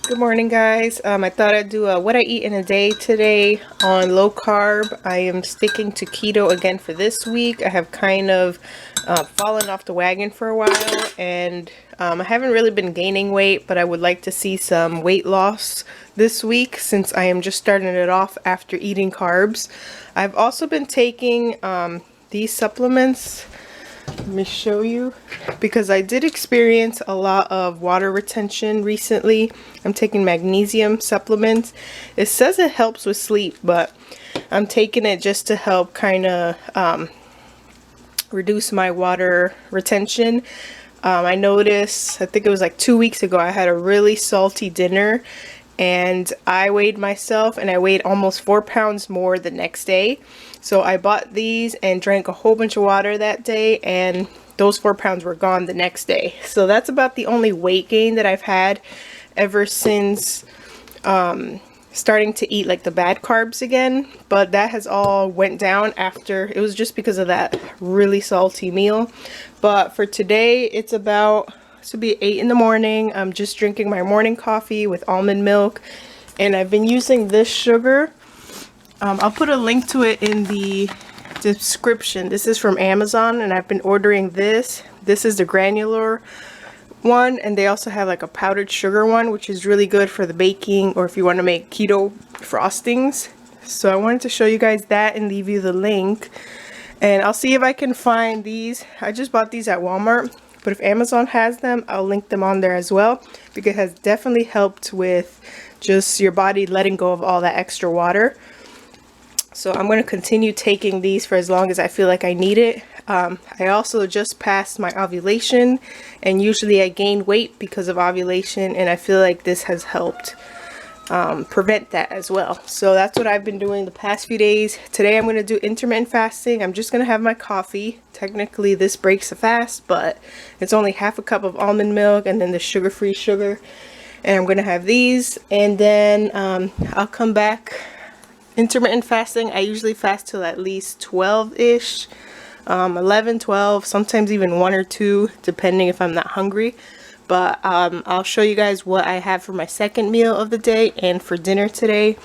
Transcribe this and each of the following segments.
Good morning, guys. I thought I'd do a what I eat in a day today on low carb. I am sticking to keto again for this week. I have kind of fallen off the wagon for a while, and I haven't really been gaining weight, but I would like to see some weight loss this week since I am just starting it off after eating carbs. I've also been taking these supplements. Let me show you, because I did experience a lot of water retention recently. I'm taking magnesium supplements. It says it helps with sleep, but I'm taking it just to help kind of reduce my water retention. I noticed, I think it was like 2 weeks ago, I had a really salty dinner and I weighed myself and I weighed almost 4 pounds more the next day. So I bought these and drank a whole bunch of water that day, and those 4 pounds were gone the next day. So that's about the only weight gain that I've had ever since starting to eat like the bad carbs again. But that has all went down after, it was just because of that really salty meal. But for today, it's about, this will be 8 in the morning. I'm just drinking my morning coffee with almond milk, and I've been using this sugar. I'll put a link to it in the description. This is from Amazon, and I've been ordering this. This is the granular one, and they also have like a powdered sugar one, which is really good for the baking or if you want to make keto frostings. So I wanted to show you guys that and leave you the link. And I'll see if I can find these. I just bought these at Walmart, but if Amazon has them, I'll link them on there as well, because it has definitely helped with just your body letting go of all that extra water. So I'm going to continue taking these for as long as I feel like I need it. I also just passed my ovulation, and usually I gain weight because of ovulation, and I feel like this has helped prevent that as well. So that's what I've been doing the past few days. Today I'm going to do intermittent fasting. I'm just going to have my coffee. Technically this breaks a fast, but it's only half a cup of almond milk and then the sugar-free sugar. And I'm going to have these, and then I'll come back. Intermittent fasting, I usually fast till at least 12-ish, 11, 12, sometimes even 1 or 2, depending if I'm not hungry. But I'll show you guys what I have for my second meal of the day and for dinner today.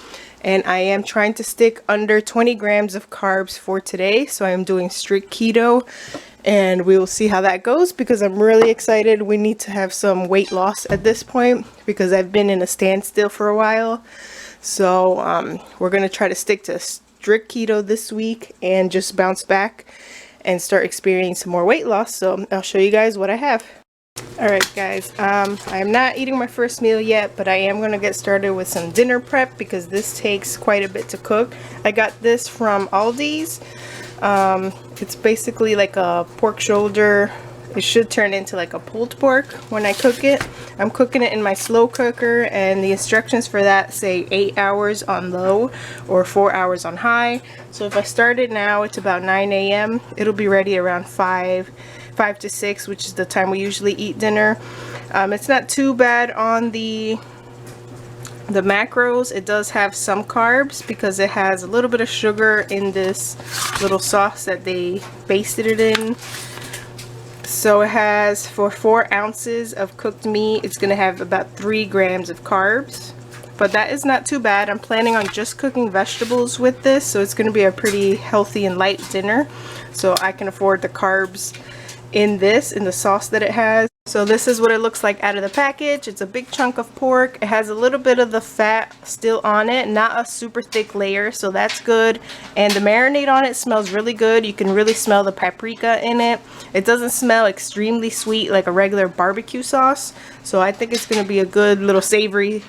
And I am trying to stick under 20 grams of carbs for today. So I am doing strict keto, and we will see how that goes, because I'm really excited. We need to have some weight loss at this point because I've been in a standstill for a while. So we're going to try to stick to strict keto this week and just bounce back and start experiencing some more weight loss. So I'll show you guys what I have. Alright guys, I am not eating my first meal yet, but I am going to get started with some dinner prep because this takes quite a bit to cook. I got this from Aldi's. It's basically like a pork shoulder. It should turn into like a pulled pork when I cook it. I'm cooking it in my slow cooker, and the instructions for that say 8 hours on low or 4 hours on high. So if I start it now, it's about 9 a.m. It'll be ready around 5 to 6, which is the time we usually eat dinner. It's not too bad on the macros. It does have some carbs because it has a little bit of sugar in this little sauce that they basted it in. So it has, for 4 ounces of cooked meat, it's going to have about 3 grams of carbs. But that is not too bad. I'm planning on just cooking vegetables with this, so it's going to be a pretty healthy and light dinner. So I can afford the carbs in the sauce that it has. So this is what it looks like out of the package. It's a big chunk of pork. It has a little bit of the fat still on it, not a super thick layer, so that's good. And the marinade on it smells really good. You can really smell the paprika in it. It doesn't smell extremely sweet like a regular barbecue sauce, so I think it's going to be a good little savory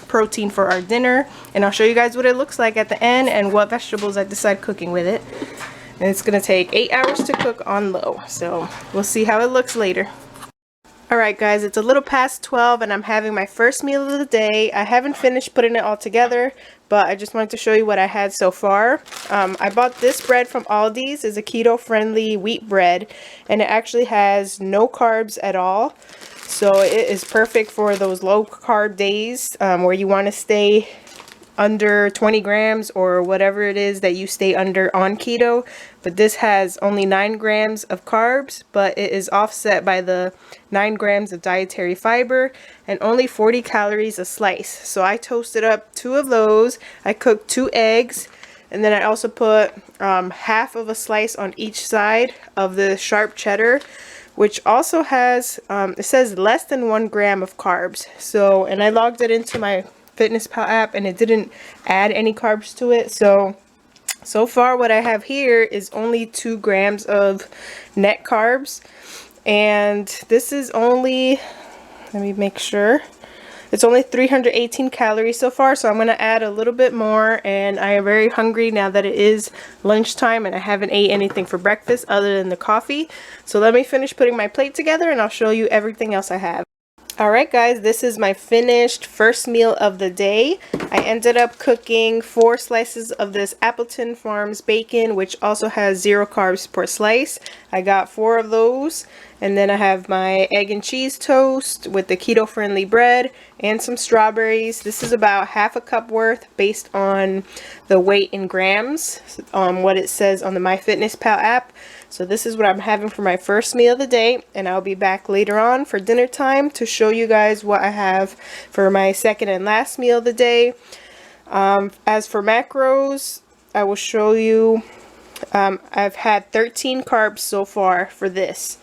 protein for our dinner. And I'll show you guys what it looks like at the end and what vegetables I decide cooking with it. And it's going to take 8 hours to cook on low, so we'll see how it looks later. Alright guys, it's a little past 12 and I'm having my first meal of the day. I haven't finished putting it all together, but I just wanted to show you what I had so far. I bought this bread from Aldi's. It's a keto-friendly wheat bread, and it actually has no carbs at all. So it is perfect for those low-carb days where you want to stay under 20 grams or whatever it is that you stay under on keto. But this has only 9 grams of carbs, but it is offset by the 9 grams of dietary fiber and only 40 calories a slice. So I toasted up 2 of those. I cooked 2 eggs, and then I also put half of a slice on each side of the sharp cheddar, which also has, it says less than 1 gram of carbs. So, and I logged it into my FitnessPal app and it didn't add any carbs to it. So far what I have here is only 2 grams of net carbs. And this is only, let me make sure, it's only 318 calories so far, so I'm going to add a little bit more, and I am very hungry now that it is lunchtime and I haven't ate anything for breakfast other than the coffee. So let me finish putting my plate together and I'll show you everything else I have. Alright guys, this is my finished first meal of the day. I ended up cooking 4 slices of this Appleton Farms bacon, which also has 0 carbs per slice. I got 4 of those, and then I have my egg and cheese toast with the keto friendly bread and some strawberries. This is about half a cup worth based on the weight in grams, what it says on the MyFitnessPal app. So this is what I'm having for my first meal of the day, and I'll be back later on for dinner time to show you guys what I have for my second and last meal of the day. As for macros, I will show you, I've had 13 carbs so far for this.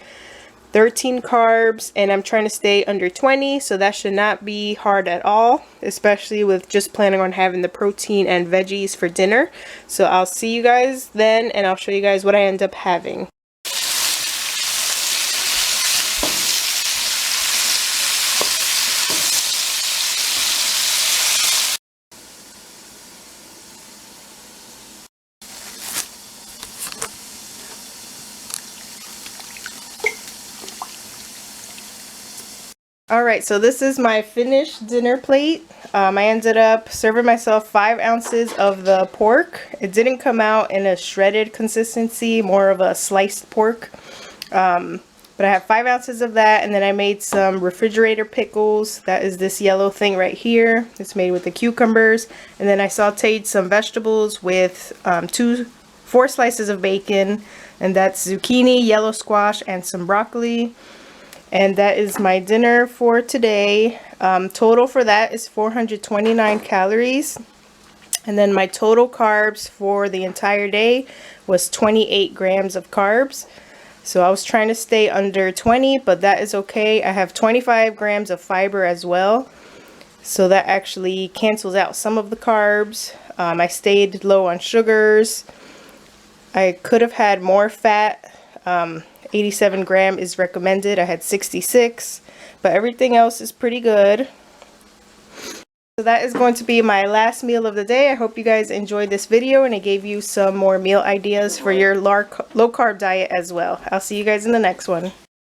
13 carbs, and I'm trying to stay under 20, so that should not be hard at all, especially with just planning on having the protein and veggies for dinner. So I'll see you guys then, and I'll show you guys what I end up having. Alright, so this is my finished dinner plate. I ended up serving myself 5 ounces of the pork. It didn't come out in a shredded consistency, more of a sliced pork. But I have 5 ounces of that, and then I made some refrigerator pickles. That is this yellow thing right here. It's made with the cucumbers. And then I sauteed some vegetables with 4 slices of bacon, and that's zucchini, yellow squash, and some broccoli. And that is my dinner for today. Total for that is 429 calories. And then my total carbs for the entire day was 28 grams of carbs. So I was trying to stay under 20, but that is okay. I have 25 grams of fiber as well. So that actually cancels out some of the carbs. I stayed low on sugars. I could have had more fat. 87 gram is recommended. I had 66, but everything else is pretty good. So that is going to be my last meal of the day. I hope you guys enjoyed this video and it gave you some more meal ideas for your low carb diet as well. I'll see you guys in the next one.